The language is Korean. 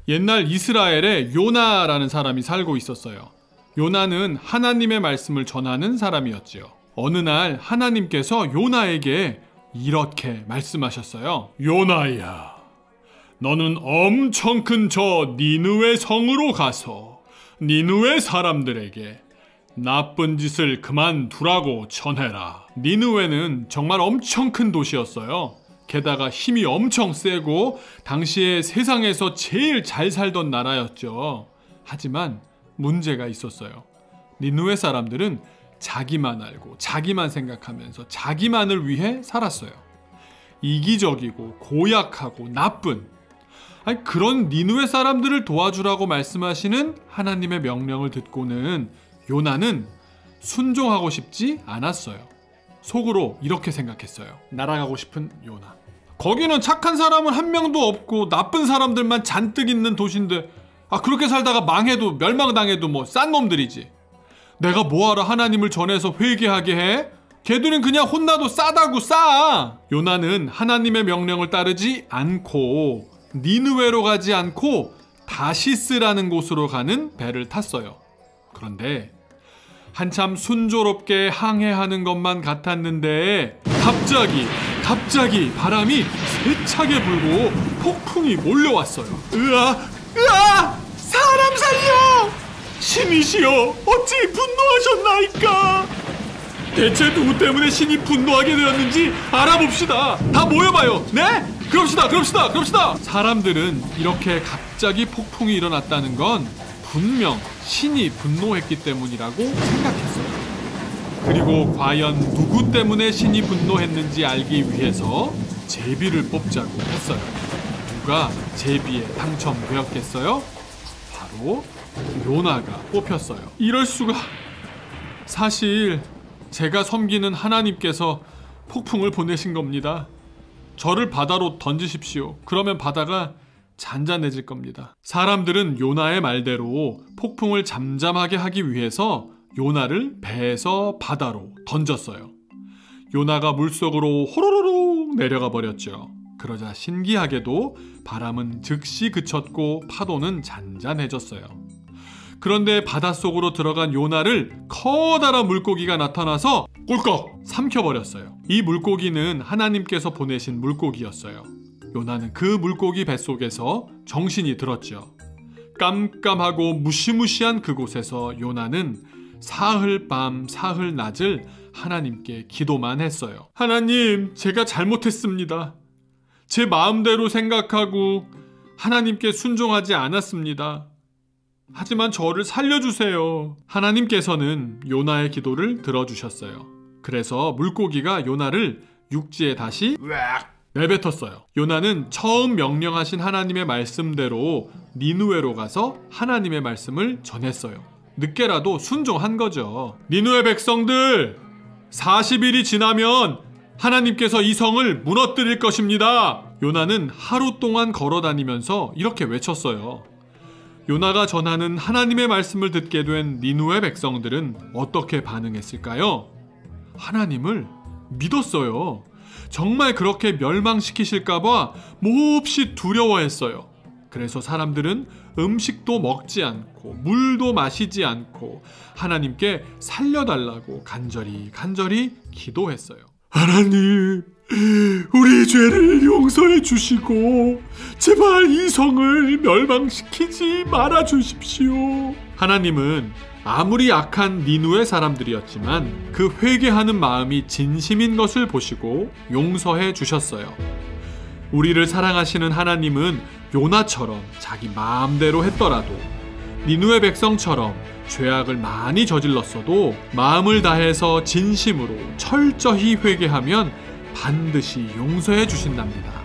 옛날 이스라엘에 요나라는 사람이 살고 있었어요. 요나는 하나님의 말씀을 전하는 사람이었지요. 어느 날 하나님께서 요나에게 이렇게 말씀하셨어요. 요나야, 너는 엄청 큰 저 니느웨 성으로 가서 니느웨 사람들에게 나쁜 짓을 그만두라고 전해라. 니느웨는 정말 엄청 큰 도시였어요. 게다가 힘이 엄청 세고 당시에 세상에서 제일 잘 살던 나라였죠. 하지만 문제가 있었어요. 니느웨 사람들은 자기만 알고 자기만 생각하면서 자기만을 위해 살았어요. 이기적이고 고약하고 나쁜, 그런 니느웨 사람들을 도와주라고 말씀하시는 하나님의 명령을 듣고는 요나는 순종하고 싶지 않았어요. 속으로 이렇게 생각했어요. 날아가고 싶은 요나. 거기는 착한 사람은 한 명도 없고 나쁜 사람들만 잔뜩 있는 도시인데 그렇게 살다가 망해도 멸망당해도 뭐 싼 놈들이지. 내가 뭐하러 하나님을 전해서 회개하게 해? 걔들은 그냥 혼나도 싸다고 싸. 요나는 하나님의 명령을 따르지 않고 니느웨로 가지 않고 다시스라는 곳으로 가는 배를 탔어요. 그런데 한참 순조롭게 항해하는 것만 같았는데 갑자기 바람이 세차게 불고 폭풍이 몰려왔어요. 으아! 사람 살려! 신이시여, 어찌 분노하셨나이까? 대체 누구 때문에 신이 분노하게 되었는지 알아봅시다. 다 모여봐요. 네? 그럽시다. 사람들은 이렇게 갑자기 폭풍이 일어났다는 건 분명 신이 분노했기 때문이라고 생각했어요. 그리고 과연 누구 때문에 신이 분노했는지 알기 위해서 제비를 뽑자고 했어요. 누가 제비에 당첨되었겠어요? 바로 요나가 뽑혔어요. 이럴 수가. 사실 제가 섬기는 하나님께서 폭풍을 보내신 겁니다. 저를 바다로 던지십시오. 그러면 바다가 잔잔해질 겁니다. 사람들은 요나의 말대로 폭풍을 잠잠하게 하기 위해서 요나를 배에서 바다로 던졌어요. 요나가 물속으로 호로로로 내려가 버렸죠. 그러자 신기하게도 바람은 즉시 그쳤고 파도는 잔잔해졌어요. 그런데 바닷속으로 들어간 요나를 커다란 물고기가 나타나서 꿀꺽 삼켜버렸어요. 이 물고기는 하나님께서 보내신 물고기였어요. 요나는 그 물고기 뱃속에서 정신이 들었죠. 깜깜하고 무시무시한 그곳에서 요나는 사흘 밤 사흘 낮을 하나님께 기도만 했어요. 하나님, 제가 잘못했습니다. 제 마음대로 생각하고 하나님께 순종하지 않았습니다. 하지만 저를 살려주세요. 하나님께서는 요나의 기도를 들어주셨어요. 그래서 물고기가 요나를 육지에 다시 내뱉었어요. 요나는 처음 명령하신 하나님의 말씀대로 니느웨로 가서 하나님의 말씀을 전했어요. 늦게라도 순종한 거죠. 니느웨 백성들, 40일이 지나면 하나님께서 이 성을 무너뜨릴 것입니다. 요나는 하루 동안 걸어다니면서 이렇게 외쳤어요. 요나가 전하는 하나님의 말씀을 듣게 된 니느웨 백성들은 어떻게 반응했을까요? 하나님을 믿었어요. 정말 그렇게 멸망시키실까봐 몹시 두려워했어요. 그래서 사람들은 음식도 먹지 않고 물도 마시지 않고 하나님께 살려달라고 간절히 기도했어요. 하나님, 우리 죄를 용서해 주시고 제발 이 성을 멸망시키지 말아 주십시오. 하나님은 아무리 악한 니느웨 사람들이었지만 그 회개하는 마음이 진심인 것을 보시고 용서해 주셨어요. 우리를 사랑하시는 하나님은 요나처럼 자기 마음대로 했더라도 니느웨 백성처럼 죄악을 많이 저질렀어도 마음을 다해서 진심으로 철저히 회개하면 반드시 용서해 주신답니다.